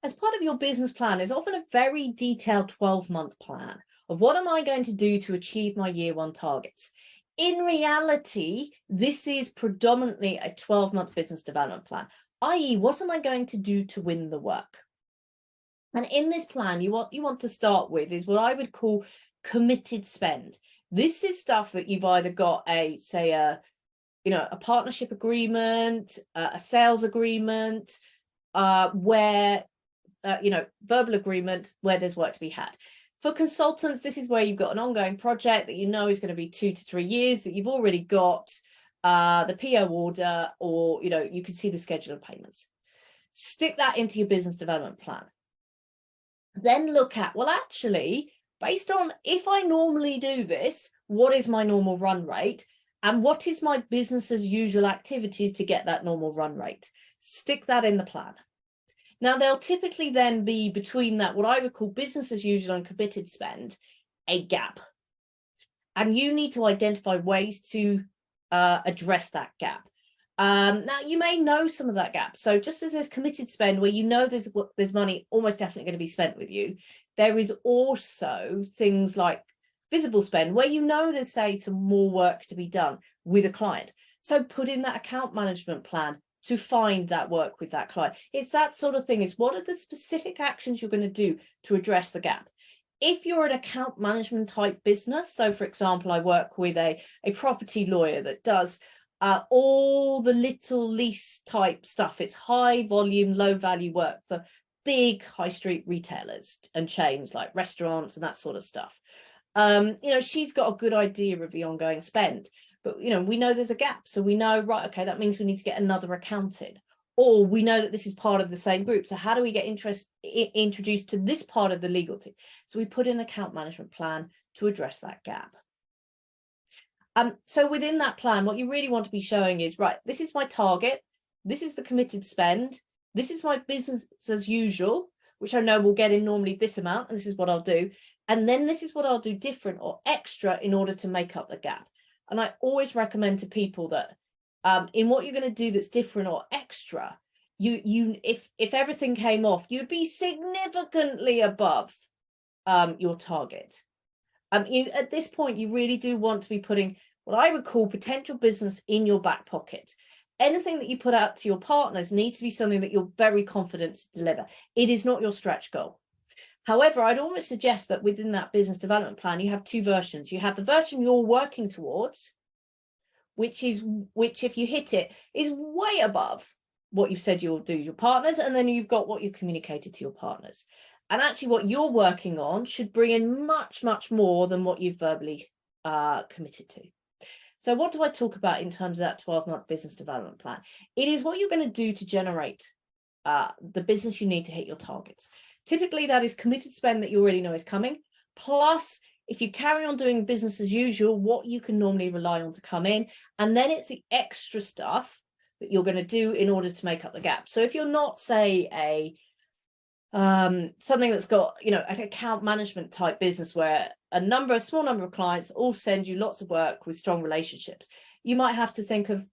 as part of your business plan is often a very detailed 12-month plan of what am I going to do to achieve my year one targets. In reality, this is predominantly a 12-month business development plan, i.e. what am I going to do to win the work? And in this plan, you want to start with is what I would call committed spend. This is stuff that you've either got a partnership agreement, a sales agreement, where verbal agreement where there's work to be had. For consultants, this is where you've got an ongoing project that you know is going to be 2 to 3 years, that you've already got the PO order, or you can see the schedule of payments. Stick that into your business development plan. Then look at, well, actually, based on if I normally do this, what is my normal run rate? And what is my business as usual activities to get that normal run rate? Stick that in the plan. Now, there'll typically then be between that, what I would call business as usual and committed spend, a gap. And you need to identify ways to address that gap. Now, you may know some of that gap. So just as there's committed spend where you know there's money almost definitely going to be spent with you, there is also things like visible spend where you know there's, say, some more work to be done with a client. So put in that account management plan to find that work with that client. It's that sort of thing. Is what are the specific actions you're going to do to address the gap? If you're an account management type business, so for example, I work with a property lawyer that does all the little lease type stuff. It's high volume, low value work for big high street retailers and chains like restaurants and that sort of stuff. She's got a good idea of the ongoing spend, but we know there's a gap. So we know, right, okay, that means we need to get another accountant, or we know that this is part of the same group. So how do we get introduced to this part of the legal team? So we put in an account management plan to address that gap. So within that plan, what you really want to be showing is, right, this is my target. This is the committed spend. This is my business as usual, which I know will get in normally this amount, and this is what I'll do. And then this is what I'll do different or extra in order to make up the gap. And I always recommend to people that in what you're going to do that's different or extra, if everything came off, you'd be significantly above your target. At this point, you really do want to be putting what I would call potential business in your back pocket. Anything that you put out to your partners needs to be something that you're very confident to deliver. It is not your stretch goal. However, I'd almost suggest that within that business development plan, you have two versions. You have the version you're working towards, which if you hit it, is way above what you've said you'll do to your partners. And then you've got what you've communicated to your partners. And actually what you're working on should bring in much, much more than what you've verbally committed to. So what do I talk about in terms of that 12-month business development plan? It is what you're going to do to generate the business you need to hit your targets. Typically, that is committed spend that you already know is coming. Plus, if you carry on doing business as usual, what you can normally rely on to come in. And then it's the extra stuff that you're going to do in order to make up the gap. So if you're not, say, something that's got, an account management type business where a small number of clients all send you lots of work with strong relationships, you might have to think of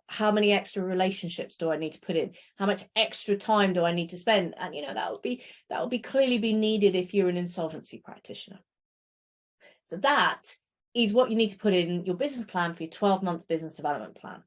how many extra relationships do I need to put in? How much extra time do I need to spend? And that would be clearly be needed if you're an insolvency practitioner. So that is what you need to put in your business plan for your 12-month business development plan.